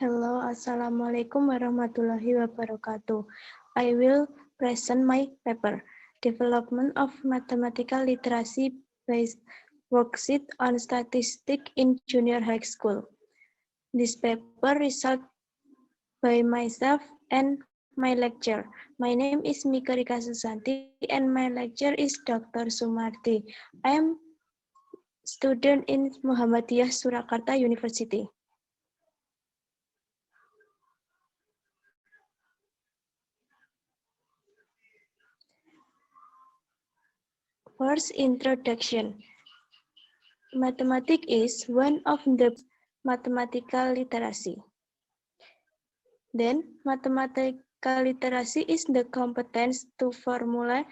Hello, Assalamualaikum warahmatullahi wabarakatuh. I will present my paper, Development of Mathematical Literacy Based Worksheet on Statistics in Junior High School. This paper result by myself and my lecturer. My name is Mika Rika Susanti and my lecturer is Dr. Sumarti. I am student in Muhammadiyah Surakarta University. First, introduction. Mathematics is one of the mathematical literacy. Then, mathematical literacy is the competence to formulate,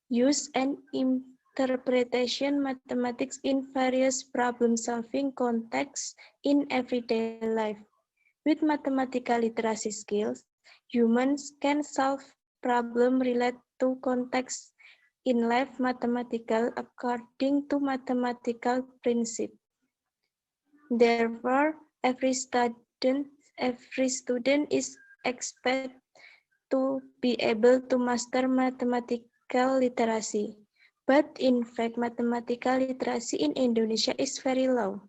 use, and interpretation mathematics in various problem-solving contexts in everyday life. With mathematical literacy skills, humans can solve problems related to context in life mathematical according to mathematical principles. Therefore, every student is expected to be able to master mathematical literacy. But in fact, mathematical literacy in Indonesia is very low.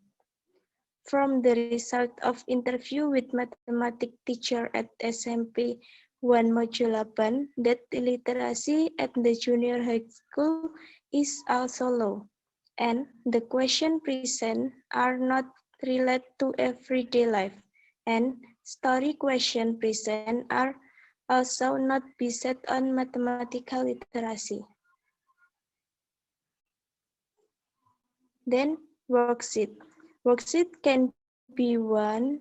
From the result of interview with mathematics teacher at SMP 1 Module 8, that literacy at the junior high school is also low, and the questions present are not related to everyday life, and story questions present are also not based on mathematical literacy. Then worksheet. Worksheet can be one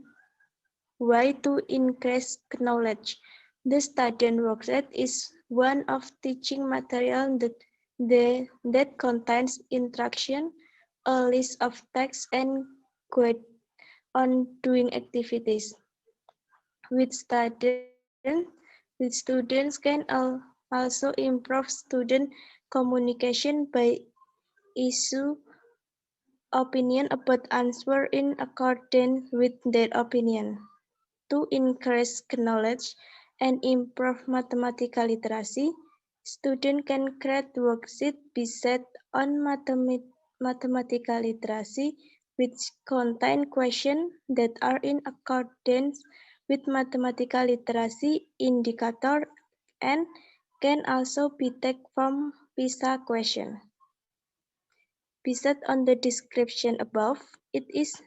way to increase knowledge. The student worksheet is one of teaching material that contains instruction, a list of text, and guide on doing activities. With students can also improve student communication by issue opinion about answer in accordance with their opinion. To increase knowledge and improve mathematical literacy, students can create worksheets based on mathematical literacy which contain questions that are in accordance with mathematical literacy indicator and can also be taken from PISA question. Based on the description above, it is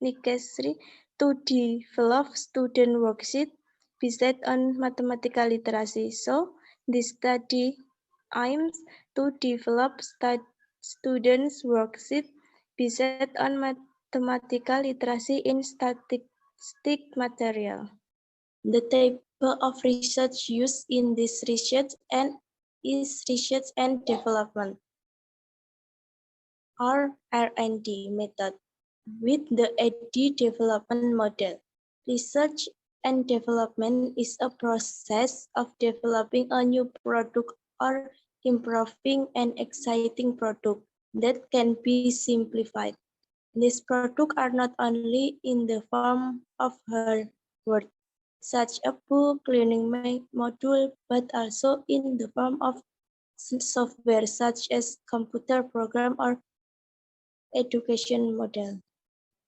necessary to develop student worksheet based on mathematical literacy. So, this study aims to develop students worksheet based on mathematical literacy in statistic material. The table of research used in this research is research and development, or R&D method, with the AD development model. Research and development is a process of developing a new product or improving an existing product that can be simplified. These products are not only in the form of hardware, such a book, learning module, but also in the form of software such as computer program or education model.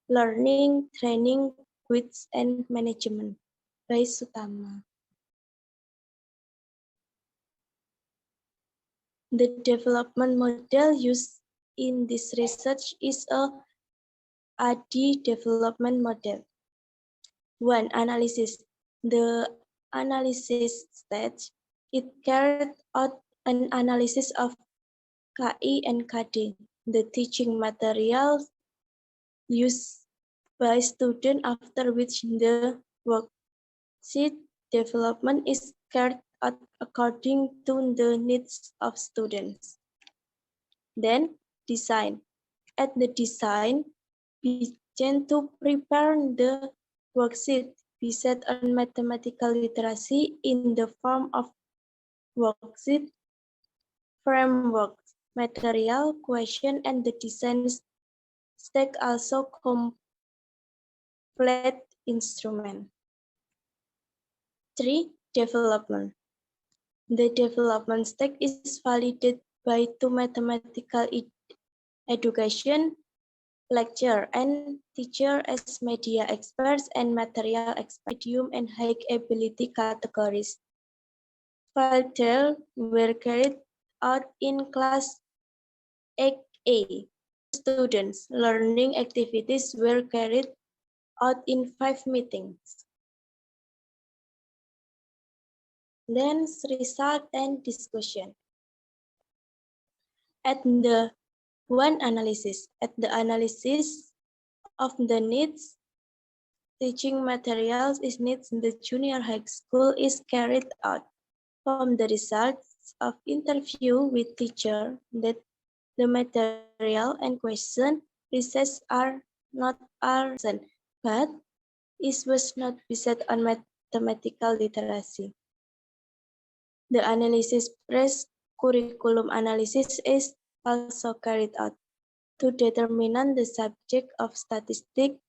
Learning, Training, Quiz, and Management by Sutama. The development model used in this research is a AD development model. 1. Analysis. The analysis stage, it carried out an analysis of KI and KD, the teaching materials used by students, after which the worksheet development is carried out according to the needs of students. Then, design. At the design, begin to prepare the worksheet based on mathematical literacy in the form of worksheet, framework, material, question, and the design stack also complete instrument. 3. Development. The development stage is validated by two mathematical education, lecturer and teacher as media experts and material expert, medium and high ability categories. Further were carried out in class 8A. Students' learning activities were carried out in 5 meetings. Then result and discussion. At the analysis of the needs teaching materials is needs in the junior high school is carried out. From the results of interview with teacher that the material and question research are not are but it was not based on mathematical literacy. The analysis press curriculum analysis is also carried out to determine the subject of statistics,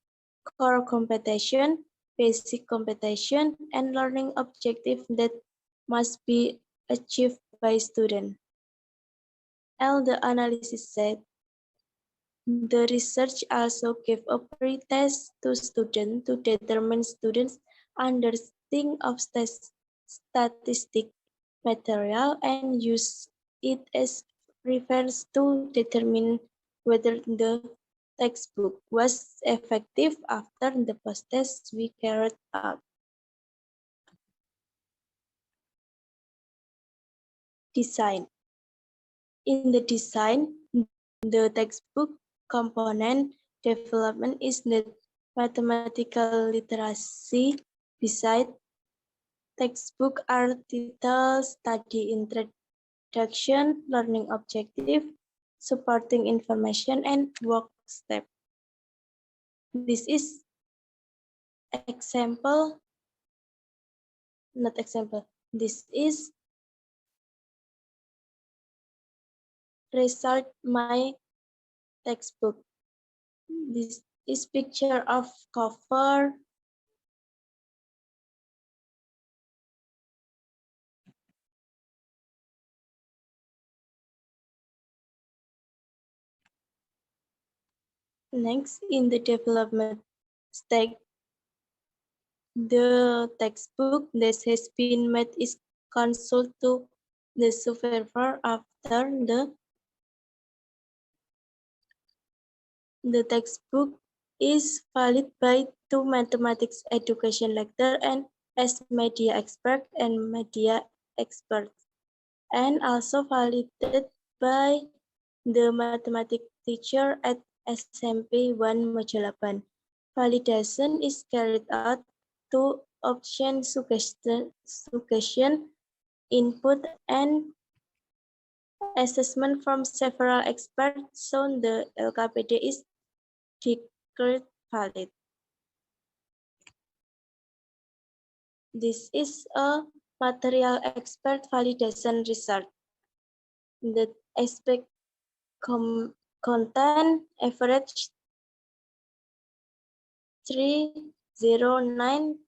core computation, basic computation, and learning objective that must be achieved by students. And the analysis said, the research also gave a pre-test to students to determine students' understanding of statistic material and use it as reference to determine whether the textbook was effective after the post-test we carried out. Design. In the design, the textbook component development is the mathematical literacy. Beside textbook are title, study introduction, learning objective, supporting information, and work step. This is example, not example. This is result my textbook. This is picture of cover. Next, in the development stage, the textbook that has been made is consulted to the supervisor after the textbook is valid by two mathematics education lecturer and as media expert and media expert, and also validated by the mathematics teacher at SMP 1 Module 8. Validation is carried out to option suggestion, input, and assessment from several experts, so the LKPD is declared valid. This is a material expert validation result. The aspect content average 309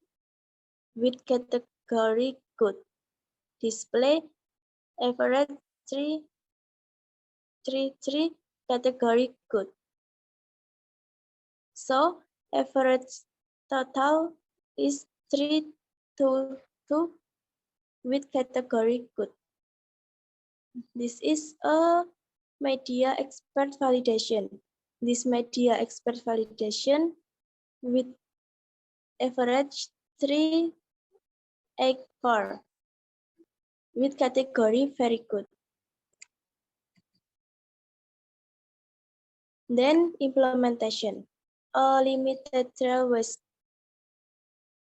with category good. Display average 333 category good. So average total is 322 with category good. This is a media expert validation. This media expert validation with average 384 with category very good. Then implementation. A limited trial was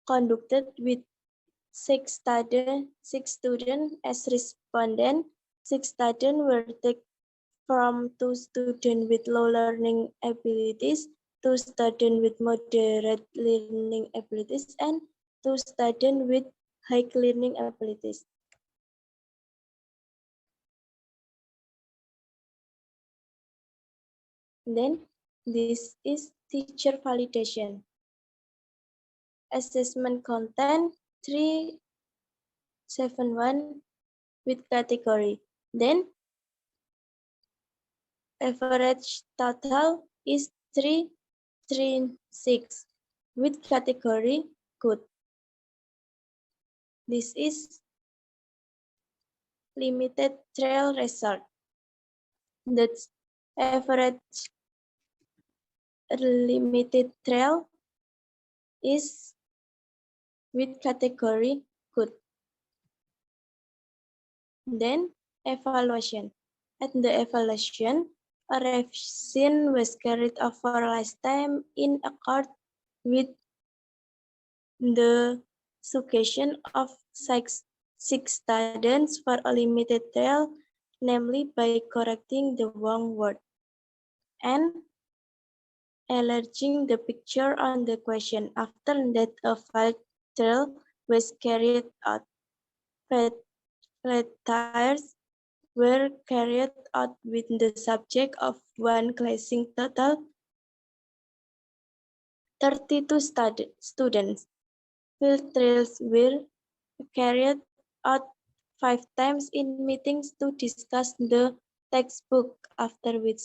conducted with 6 students as respondents. 6 students were taken from 2 students with low learning abilities, 2 students with moderate learning abilities, and 2 students with high learning abilities. Then this is teacher validation. Assessment content 371 with category. Then average total is 336 with category good. This is limited trial result. That's average limited trial is with category good. Then evaluation. At the evaluation, a revision was carried over last time in accord with the suggestion of six students for a limited trial, namely by correcting the wrong word and enlarging the picture on the question. After that, a valid trial was carried out. Letters were carried out with the subject of one classing total 32 students. Field trials were carried out 5 times in meetings to discuss the textbook, after which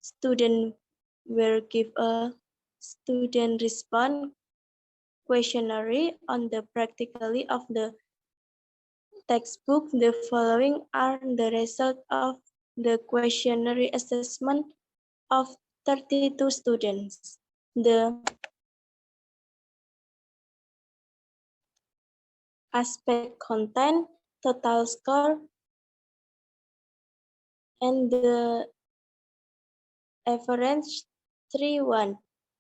students were given a student response questionnaire on the practicality of the textbook. The following are the results of the questionnaire assessment of 32 students. The aspect content, total score, and the average 3-1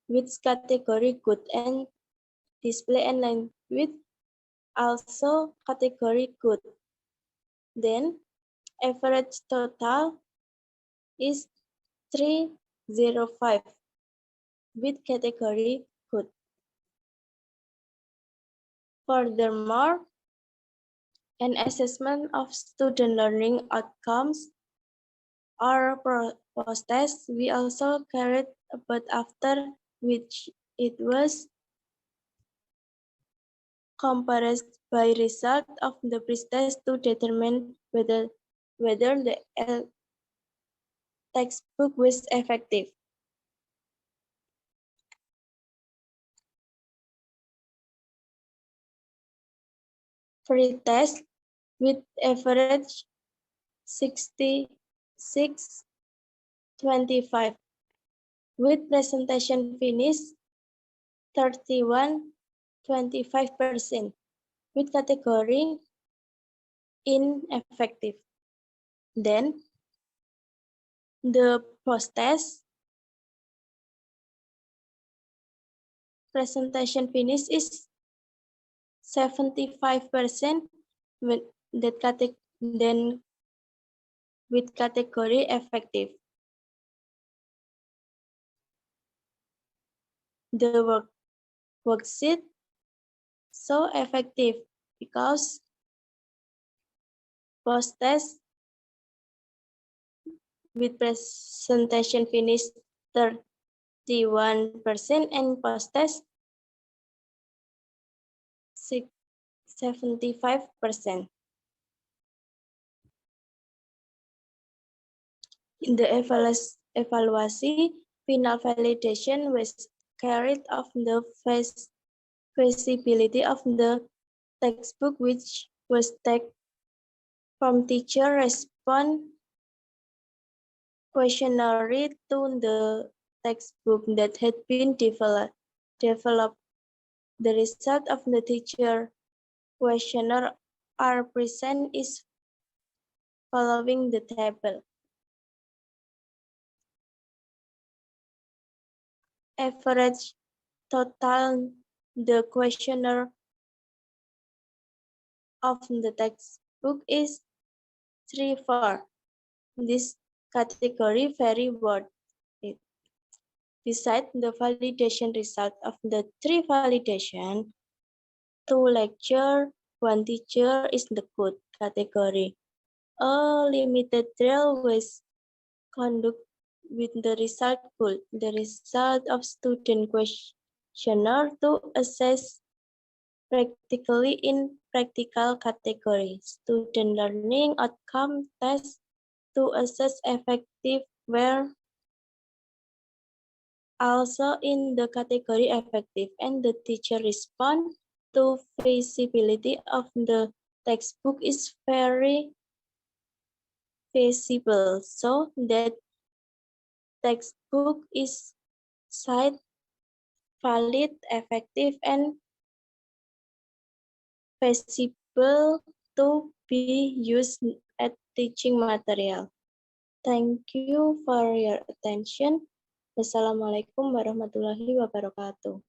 with category good and display and language also category good. Then average total is 305 with category good. Furthermore, an assessment of student learning outcomes or post-test we also carried, but after which it was compared by result of the pre-test to determine whether the textbook was effective. Pre-test with average 66.25 with presentation finish 31.25% with category ineffective. Then the post-test presentation finish is 75% with then with category effective. The worksheet so effective because post-test with presentation finish 31% and post-test 75%. In the evaluation, final validation was carried of the feasibility of the textbook, which was taken from teacher response questionnaire to the textbook that had been developed. The result of the teacher questionnaire are present is following the table. Average total the questionnaire of the textbook is 3-4. This category very worth it. Besides the validation result of the 3 validation, 2 lecture, 1 teacher is the good category. A limited trial was conducted with the result good. The result of student genre to assess practically in practical category. Student learning outcome test to assess effective were also in the category effective, and the teacher respond to feasibility of the textbook is very feasible, so that textbook is safe, valid, effective, and feasible to be used as teaching material. Thank you for your attention. Wassalamualaikum warahmatullahi wabarakatuh.